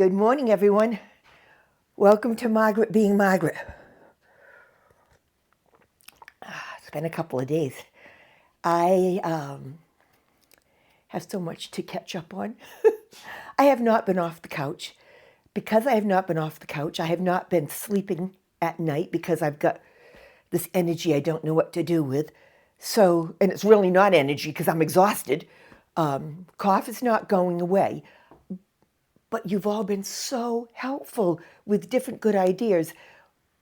Good morning, everyone. Welcome to Margaret being Margaret. It's been a couple of days. I have so much to catch up on. I have not been off the couch. Because I have not been off the couch, I have not been sleeping at night because I've got this energy I don't know what to do with. So, and it's really not energy because I'm exhausted. Cough is not going away. But you've all been so helpful with different good ideas.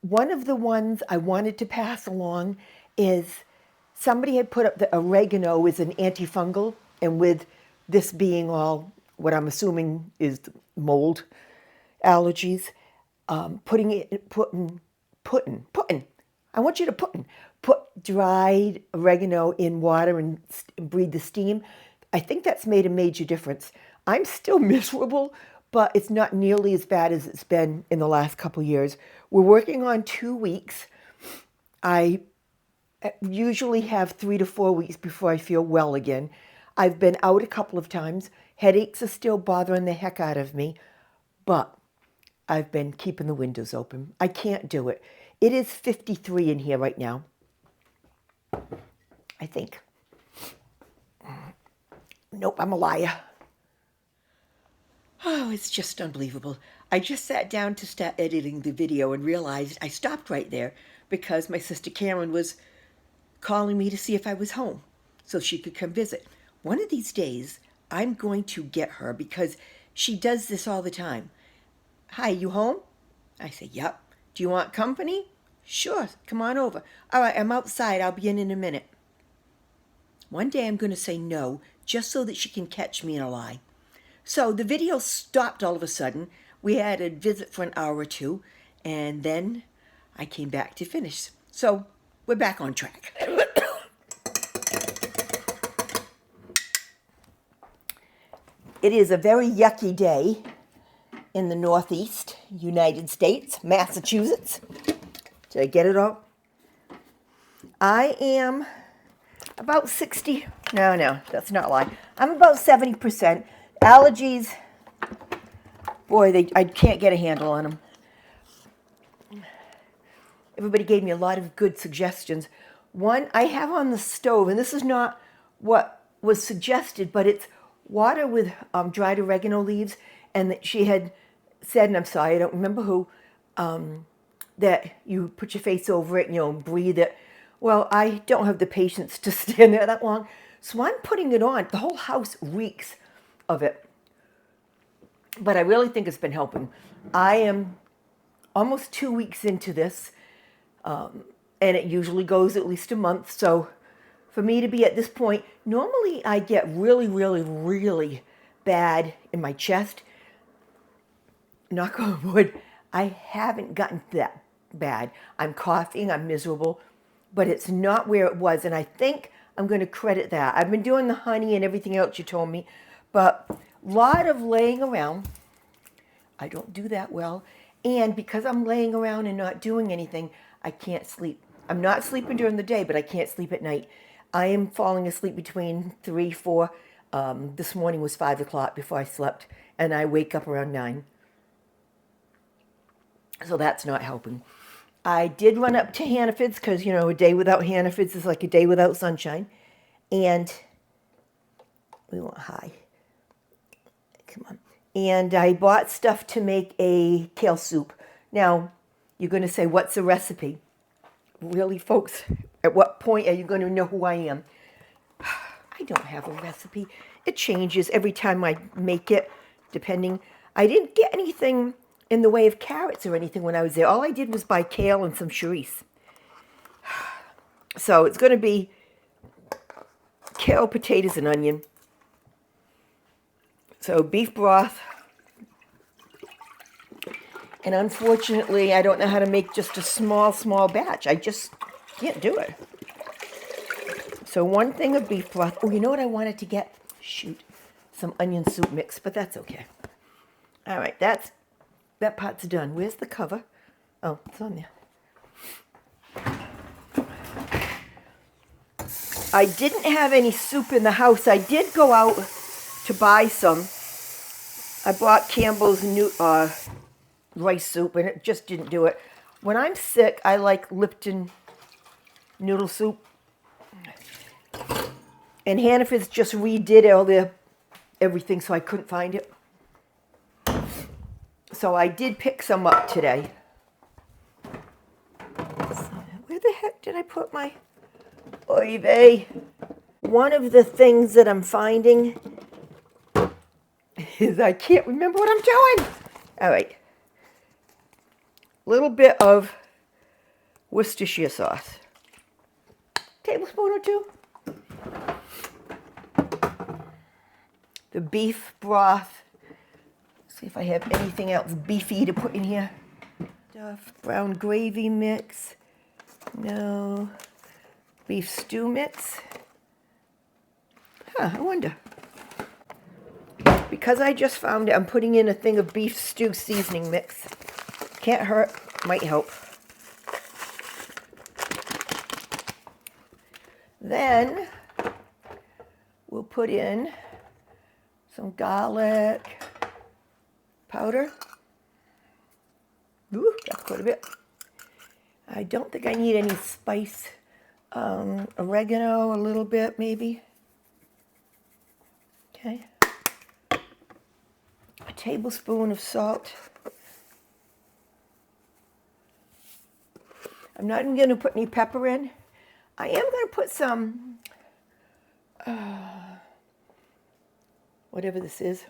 One of the ones I wanted to pass along is somebody had put up that oregano is an antifungal, and with this being all what I'm assuming is mold allergies, putting. I want you to put dried oregano in water and breathe the steam. I think that's made a major difference. I'm still miserable, but it's not nearly as bad as it's been in the last couple years. We're working on 2 weeks. I usually have 3 to 4 weeks before I feel well again. I've been out a couple of times. Headaches are still bothering the heck out of me, but I've been keeping the windows open. I can't do it. It is 53 in here right now, I think. Nope, I'm a liar. Oh, it's just unbelievable. I just sat down to start editing the video and realized I stopped right there because my sister Karen was calling me to see if I was home so she could come visit. One of these days, I'm going to get her because she does this all the time. Hi, you home? I say, yep. Do you want company? Sure, come on over. All right, I'm outside. I'll be in a minute. One day I'm going to say no just so that she can catch me in a lie. So the video stopped all of a sudden. We had a visit for an hour or two, and then I came back to finish. So we're back on track. It is a very yucky day in the Northeast United States, Massachusetts. Did I get it all? I am about 60. No, that's not a lie. I'm about 70%. Allergies, boy, I can't get a handle on them. Everybody gave me a lot of good suggestions. One I have on the stove, and this is not what was suggested, but it's water with dried oregano leaves, and that she had said, and I'm sorry, I don't remember who, that you put your face over it and, breathe it. Well, I don't have the patience to stand there that long, so I'm putting it on. The whole house reeks of it. But I really think it's been helping. I am almost 2 weeks into this, and it usually goes at least a month. So for me to be at this point, normally I get really, really, really bad in my chest. Knock on wood, I haven't gotten that bad. I'm coughing, I'm miserable, but it's not where it was. And I think I'm going to credit that. I've been doing the honey and everything else you told me, but a lot of laying around. I don't do that well. And because I'm laying around and not doing anything, I can't sleep. I'm not sleeping during the day, but I can't sleep at night. I am falling asleep between 3, 4. This morning was 5 o'clock before I slept, and I wake up around 9. So that's not helping. I did run up to Hannaford's because, a day without Hannaford's is like a day without sunshine. And we went high. Come on. And I bought stuff to make a kale soup. Now, you're going to say, what's the recipe? Really, folks, at what point are you going to know who I am? I don't have a recipe. It changes every time I make it, depending. I didn't get anything in the way of carrots or anything when I was there. All I did was buy kale and some cherries. So it's going to be kale, potatoes, and onion. So beef broth. And unfortunately, I don't know how to make just a small batch. I just can't do it. So 1 thing of beef broth. Oh, you know what I wanted to get? Shoot. Some onion soup mix, but that's okay. All right, that part's done. Where's the cover? Oh, it's on there. I didn't have any soup in the house. I did go out to buy some. I bought Campbell's new rice soup, and it just didn't do it. When I'm sick, I like Lipton noodle soup. And Hannaford's just redid all their everything, so I couldn't find it. So I did pick some up today. Where the heck did I put my oy vey? One of the things that I'm finding is I can't remember what I'm doing. All right. Little bit of Worcestershire sauce. Tablespoon or two. The beef broth. See if I have anything else beefy to put in here. Stuff. Brown gravy mix. No. Beef stew mix. Huh, I wonder. Because I just found it, I'm putting in a thing of beef stew seasoning mix. Can't hurt, might help. Then we'll put in some garlic powder. Ooh, that's quite a bit. I don't think I need any spice. Oregano, a little bit maybe. Okay. A tablespoon of salt. I'm not even going to put any pepper in. I am going to put some, whatever this is.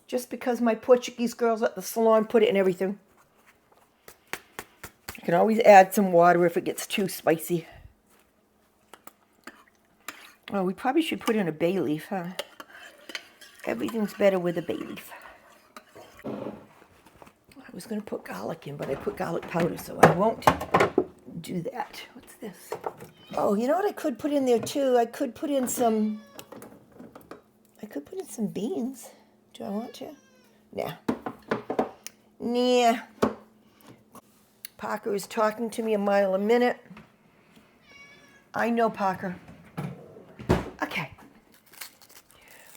Just because my Portuguese girls at the salon put it in everything. I can always add some water if it gets too spicy. Oh, we probably should put in a bay leaf, huh? Everything's better with a bay leaf. I was going to put garlic in, but I put garlic powder, so I won't do that. What's this? Oh, you know what I could put in there too? I could put in some beans. Do I want to? Nah. Nah. Parker is talking to me a mile a minute. I know Parker. Okay.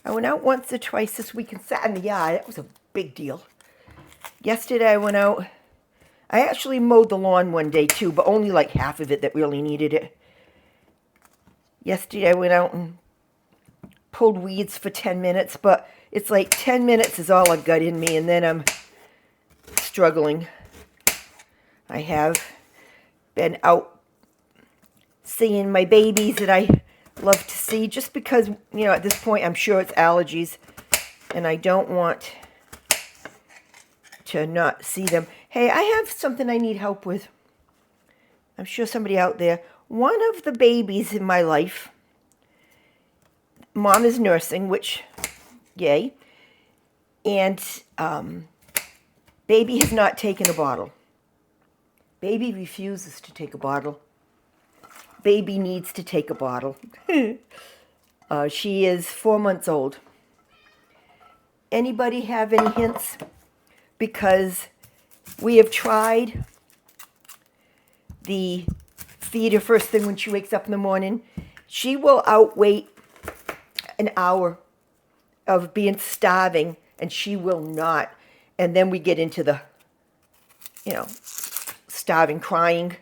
I went out once or twice this week and sat in the yard. That was a big deal. Yesterday I went out. I actually mowed the lawn one day too, but only like half of it that really needed it. Yesterday I went out and pulled weeds for 10 minutes, but it's like 10 minutes is all I've got in me, and then I'm struggling. I have been out seeing my babies that I love to see, just because, you know, at this point I'm sure it's allergies, and I don't want to not see them. Hey, I have something I need help with. I'm sure somebody out there. One of the babies in my life, Mom is nursing, which, yay, and baby has not taken a bottle. Baby refuses to take a bottle. Baby needs to take a bottle. She is 4 months old. Anybody have any hints? Because we have tried the feed her first thing when she wakes up in the morning. She will outwait an hour of being starving, and she will not. And then we get into the, you know, starving, crying.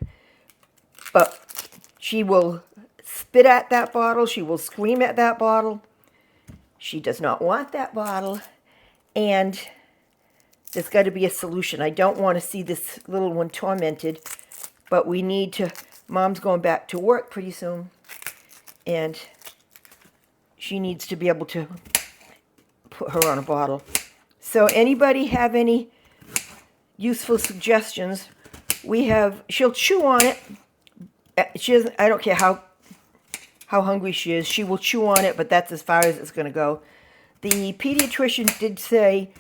But she will spit at that bottle. She will scream at that bottle. She does not want that bottle. And there's got to be a solution. I don't want to see this little one tormented, but we need to. Mom's going back to work pretty soon, and she needs to be able to put her on a bottle. So anybody have any useful suggestions? She'll chew on it. She doesn't, I don't care how hungry she is. She will chew on it, but that's as far as it's going to go. The pediatrician did say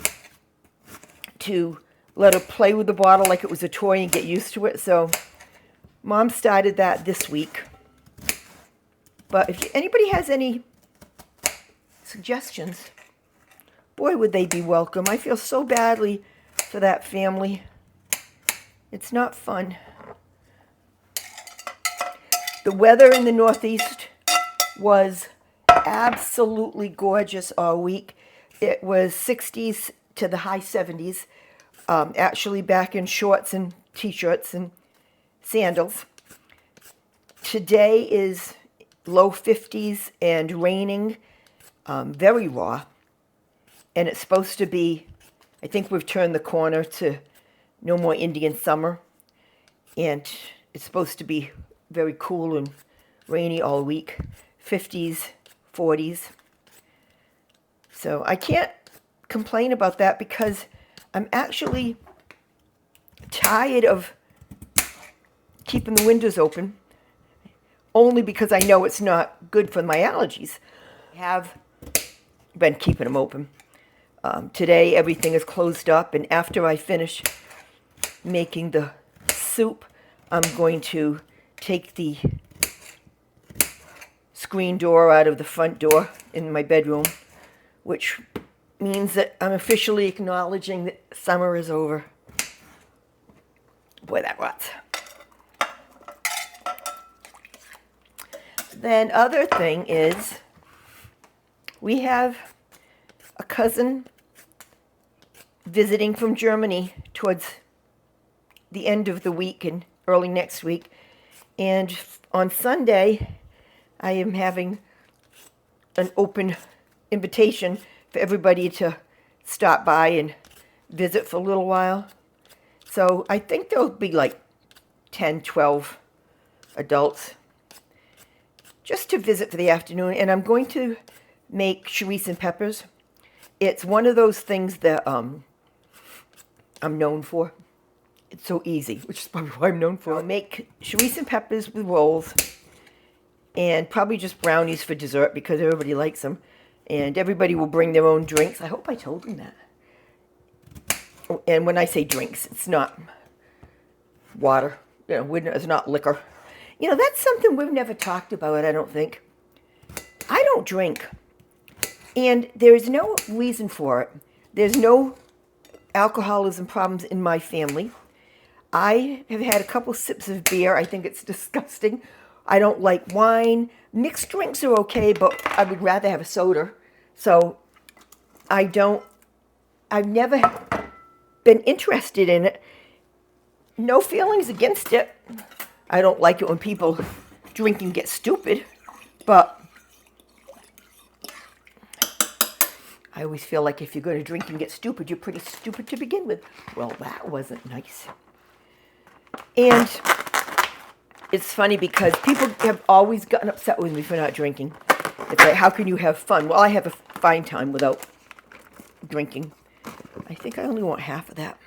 to let her play with the bottle like it was a toy and get used to it. So Mom started that this week. But if anybody has any suggestions, boy, would they be welcome. I feel so badly for that family. It's not fun. The weather in the Northeast was absolutely gorgeous all week. It was 60s to the high 70s, actually back in shorts and t-shirts and sandals. Today is low 50s and raining, very raw. And it's supposed to be, I think we've turned the corner to no more Indian summer. And it's supposed to be very cool and rainy all week, 50s, 40s. So I can't complain about that because I'm actually tired of keeping the windows open, only because I know it's not good for my allergies. I have been keeping them open. Today everything is closed up, and after I finish making the soup, I'm going to take the screen door out of the front door in my bedroom, which means that I'm officially acknowledging that summer is over. Boy, that rots. Then other thing is, we have a cousin visiting from Germany towards the end of the week and early next week. And on Sunday, I am having an open invitation for everybody to stop by and visit for a little while. So I think there'll be like 10, 12 adults just to visit for the afternoon. And I'm going to make chorizo and peppers. It's one of those things that I'm known for. It's so easy, which is probably why I'm known for. I'll make chorizo and peppers with rolls and probably just brownies for dessert because everybody likes them. And everybody will bring their own drinks. I hope I told them that. And when I say drinks, it's not water. You know, it's not liquor. You know, that's something we've never talked about, I don't think. I don't drink. And there's no reason for it. There's no alcoholism problems in my family. I have had a couple sips of beer. I think it's disgusting. I don't like wine. Mixed drinks are okay, but I would rather have a soda. So I've never been interested in it. No feelings against it. I don't like it when people drink and get stupid, but I always feel like if you're going to drink and get stupid, you're pretty stupid to begin with. Well, that wasn't nice. And it's funny because people have always gotten upset with me for not drinking. It's like, how can you have fun? Well, I have a fine time without drinking. I think I only want half of that.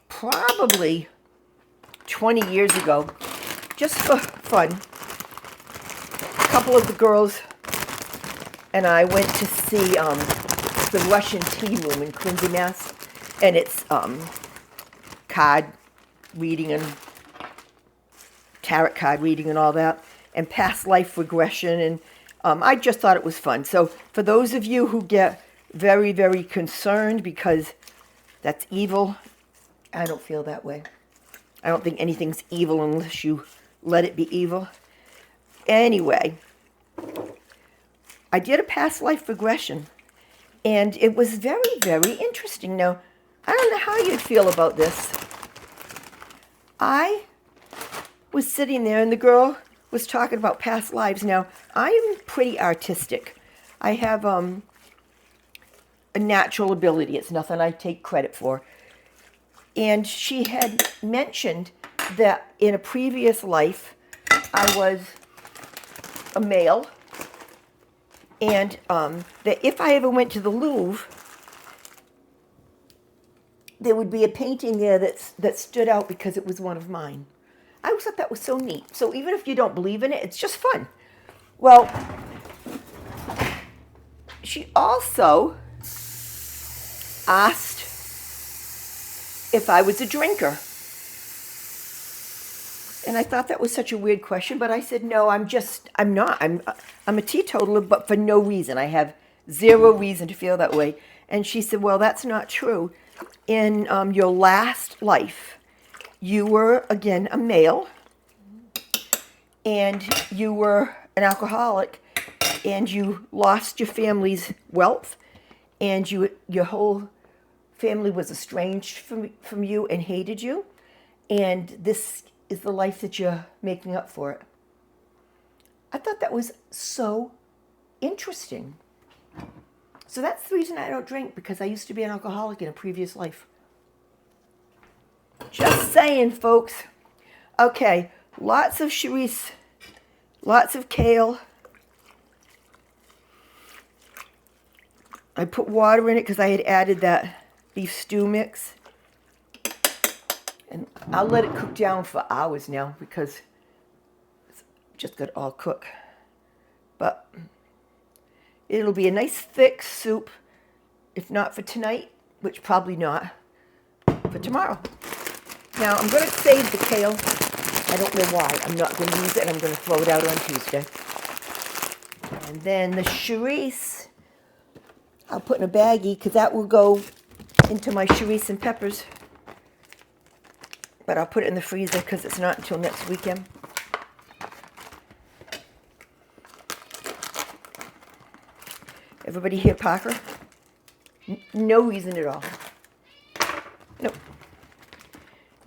Probably 20 years ago, just for fun, a couple of the girls and I went to see the Russian Tea Room in Quincy, Mass. And it's card reading and tarot card reading and all that, and past life regression, and I just thought it was fun. So for those of you who get very, very concerned because that's evil, I don't feel that way. I don't think anything's evil unless you let it be evil. Anyway, I did a past life regression, and it was very, very interesting. Now, I don't know how you'd feel about this. I was sitting there, and the girl was talking about past lives. Now, I am pretty artistic. I have a natural ability. It's nothing I take credit for. And she had mentioned that in a previous life, I was a male, and that if I ever went to the Louvre, there would be a painting there that stood out because it was one of mine. I always thought that was so neat. So even if you don't believe in it, it's just fun. Well, she also asked if I was a drinker. And I thought that was such a weird question, but I said, no, I'm not. I'm a teetotaler, but for no reason. I have zero reason to feel that way. And she said, well, that's not true. In your last life, you were, again, a male, and you were an alcoholic, and you lost your family's wealth, and your whole family was estranged from you and hated you, and this is the life that you're making up for it. I thought that was so interesting. So that's the reason I don't drink, because I used to be an alcoholic in a previous life. Just saying, folks. Okay, lots of Charisse, lots of kale. I put water in it because I had added that beef stew mix. And I'll let it cook down for hours now because it's just got to all cook. But it'll be a nice thick soup, if not for tonight, which probably not, for tomorrow. Now, I'm going to save the kale. I don't know why. I'm not going to use it. I'm going to throw it out on Tuesday. And then the Charisse, I'll put in a baggie because that will go into my Charisse and peppers. But I'll put it in the freezer because it's not until next weekend. Everybody hear Parker? No reason at all. Nope.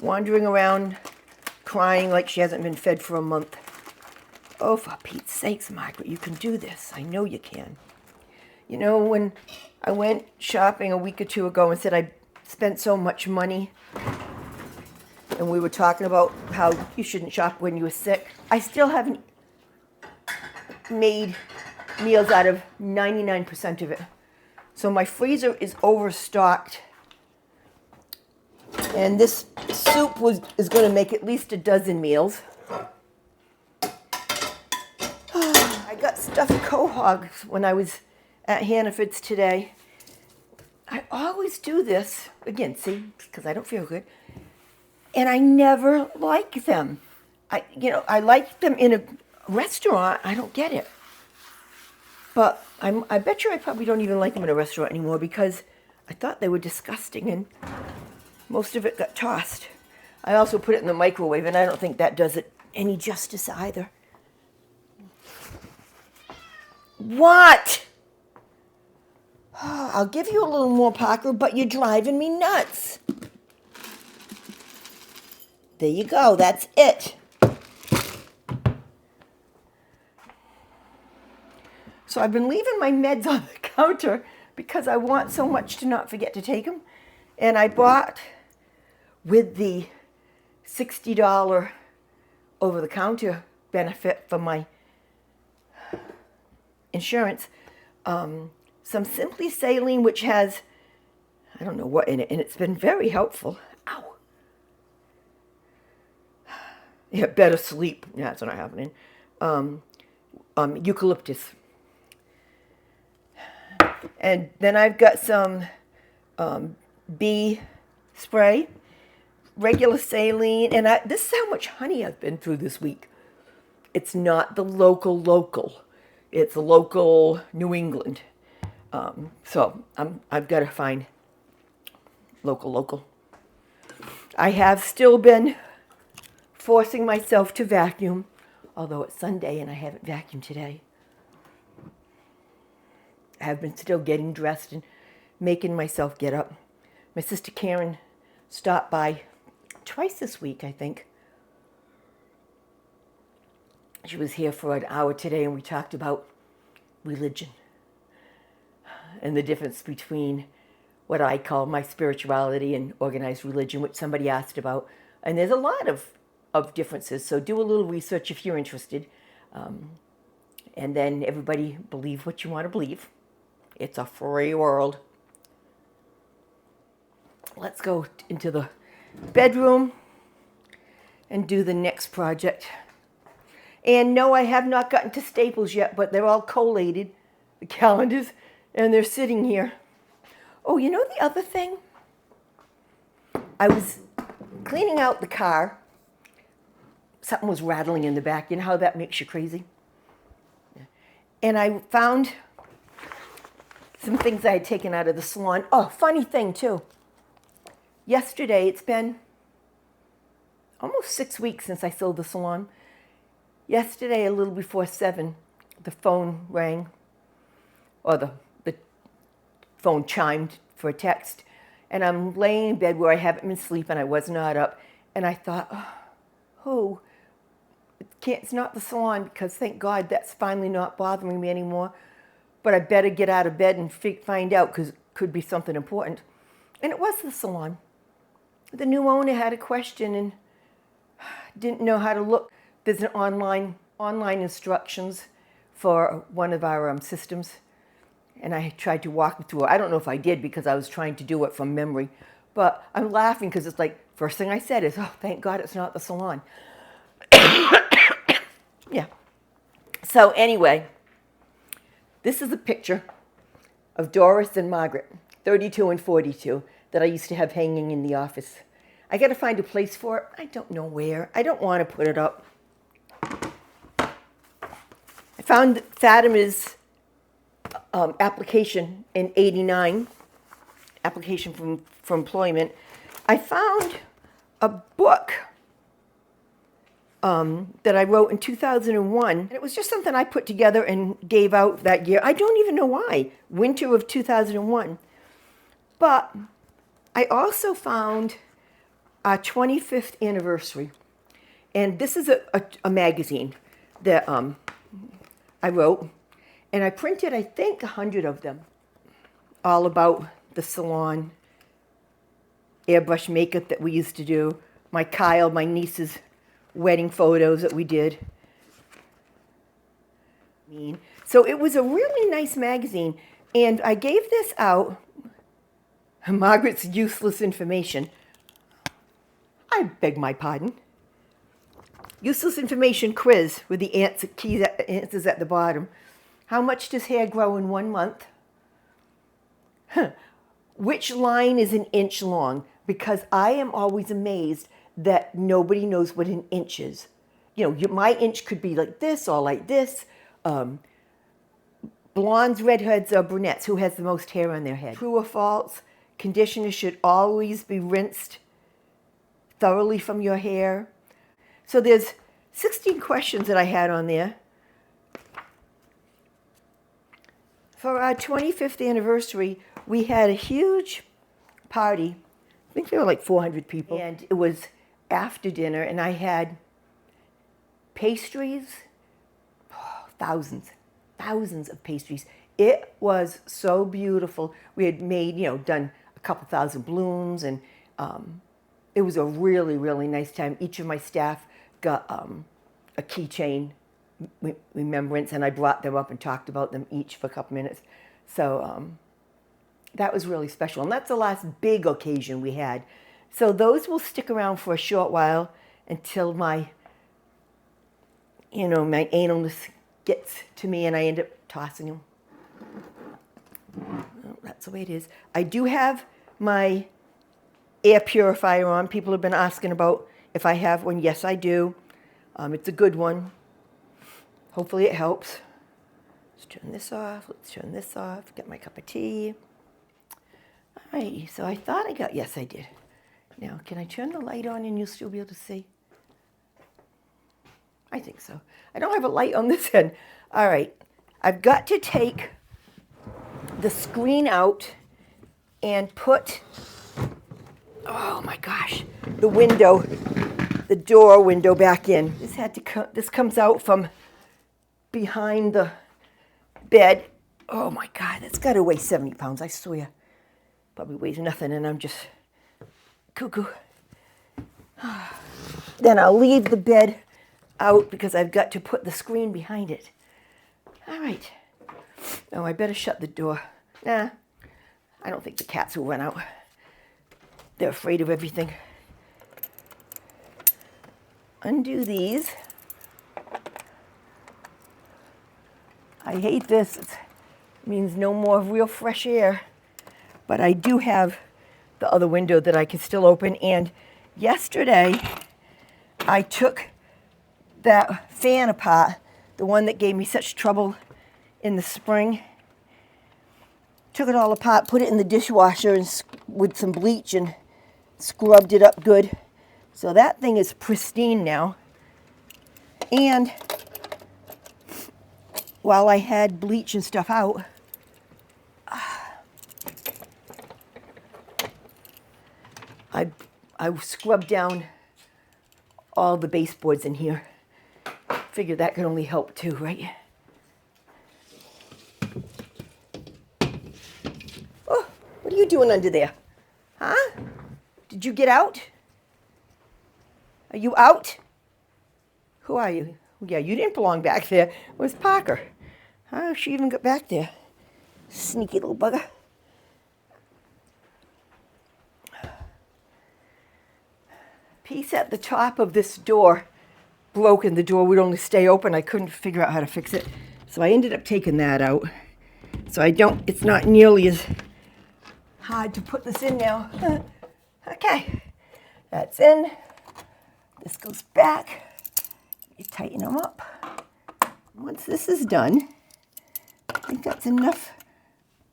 Wandering around crying like she hasn't been fed for a month. Oh, for Pete's sakes, Margaret, you can do this. I know you can. You know, when I went shopping a week or two ago and said I spent so much money, and we were talking about how you shouldn't shop when you were sick, I still haven't made meals out of 99% of it. So my freezer is overstocked. And this soup is going to make at least a dozen meals. I got stuffed quahogs when I was at Hannaford's today. I always do this. Again, see, because I don't feel good. And I never like them. I like them in a restaurant. I don't get it. But I bet you I probably don't even like them in a restaurant anymore because I thought they were disgusting and most of it got tossed. I also put it in the microwave, and I don't think that does it any justice either. What? Oh, I'll give you a little more, Parker, but you're driving me nuts. There you go. That's it. So I've been leaving my meds on the counter because I want so much to not forget to take them. And I bought, with the $60 over-the-counter benefit for my insurance, some Simply Saline, which has, I don't know what in it, and it's been very helpful. Ow. Yeah, better sleep. Yeah, that's not happening. Eucalyptus. And then I've got some bee spray, regular saline, and this is how much honey I've been through this week. It's not the local. It's local New England. So I've got to find local. I have still been forcing myself to vacuum, although it's Sunday and I haven't vacuumed today. I have been still getting dressed and making myself get up. My sister Karen stopped by twice this week, I think. She was here for an hour today, and we talked about religion and the difference between what I call my spirituality and organized religion, which somebody asked about. And there's a lot of differences, so do a little research if you're interested. And then everybody believe what you want to believe. It's a free world. Let's go into the bedroom and do the next project. And no, I have not gotten to Staples yet, but they're all collated, the calendars, and they're sitting here. Oh, you know the other thing? I was cleaning out the car. Something was rattling in the back. You know how that makes you crazy? And I found some things I had taken out of the salon. Oh, funny thing, too. Yesterday, it's been almost 6 weeks since I sold the salon. Yesterday, a little before 7, the phone rang, or the phone chimed for a text, and I'm laying in bed where I haven't been sleeping. I was not up, and I thought, oh, who? It's not the salon, because thank God that's finally not bothering me anymore. But I better get out of bed and find out, because it could be something important. And it was the salon. The new owner had a question and didn't know how to look. There's an online instructions for one of our systems. And I tried to walk him through it. I don't know if I did, because I was trying to do it from memory. But I'm laughing because it's like, first thing I said is, oh, thank God it's not the salon. Yeah. So anyway, this is a picture of Doris and Margaret, 32 and 42, that I used to have hanging in the office. I got to find a place for it. I don't know where. I don't want to put it up. I found Fatima's application in '89, application for employment. I found a book that I wrote in 2001. And it was just something I put together and gave out that year. I don't even know why. Winter of 2001. But I also found our 25th anniversary. And this is a magazine that I wrote. And I printed, I think, 100 of them. All about the salon, airbrush makeup that we used to do. My niece's wedding photos that we did. So it was a really nice magazine, and I gave this out, Margaret's Useless Information. I beg my pardon. Useless Information quiz with the answers at the bottom. How much does hair grow in 1 month? Which line is an inch long? Because I am always amazed that nobody knows what an inch is. You know, my inch could be like this or like this. Blondes, redheads, or brunettes, who has the most hair on their head? True or false? Conditioner should always be rinsed thoroughly from your hair. So there's 16 questions that I had on there. For our 25th anniversary, we had a huge party. I think there were like 400 people. And it was after dinner, and I had pastries, thousands of pastries. It was so beautiful. We had made, done a couple thousand balloons, and it was a really, really nice time. Each of my staff got a keychain remembrance, and I brought them up and talked about them each for a couple minutes. So that was really special, and that's the last big occasion we had. So those will stick around for a short while until my analness gets to me and I end up tossing them. Well, that's the way it is. I do have my air purifier on. People have been asking about if I have one. Yes, I do. It's a good one. Hopefully it helps. Let's turn this off. Let's turn this off. Get my cup of tea. All right, so I thought yes, I did. Now, can I turn the light on and you'll still be able to see? I think so. I don't have a light on this end. All right, I've got to take the screen out and put, oh my gosh, the door window back in. This comes out from behind the bed. Oh my God, that's got to weigh 70 pounds, I swear. Probably weighs nothing, and I'm just cuckoo. Then I'll leave the bed out because I've got to put the screen behind it. All right. Oh, I better shut the door. Nah, I don't think the cats will run out. They're afraid of everything. Undo these. I hate this. It means no more real fresh air. But I do have the other window that I can still open. And yesterday, I took that fan apart, the one that gave me such trouble in the spring. Took it all apart, put it in the dishwasher with some bleach and scrubbed it up good. So that thing is pristine now. And while I had bleach and stuff out, I scrubbed down all the baseboards in here. Figured that could only help too, right? Oh, what are you doing under there? Huh? Did you get out? Are you out? Who are you? Yeah, you didn't belong back there. Where's Parker? How she even got back there? Sneaky little bugger. Piece at the top of this door broke and the door would only stay open. I couldn't figure out how to fix it. So I ended up taking that out. So it's not nearly as hard to put this in now. Okay, that's in. This goes back. You tighten them up. Once this is done, I think that's enough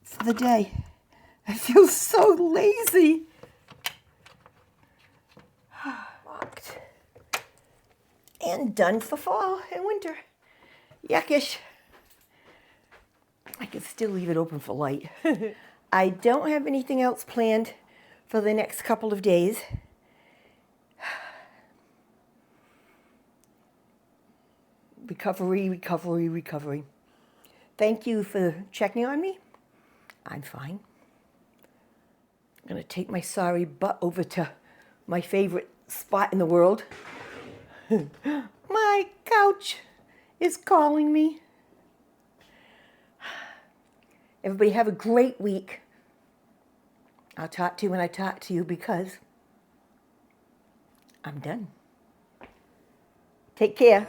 for the day. I feel so lazy. Locked. And done for fall and winter. Yuckish. I could still leave it open for light. I don't have anything else planned for the next couple of days. Recovery, recovery, recovery. Thank you for checking on me. I'm fine. I'm going to take my sorry butt over to my favorite spot in the world. My couch is calling me. Everybody have a great week. I'll talk to you when I talk to you because I'm done. Take care.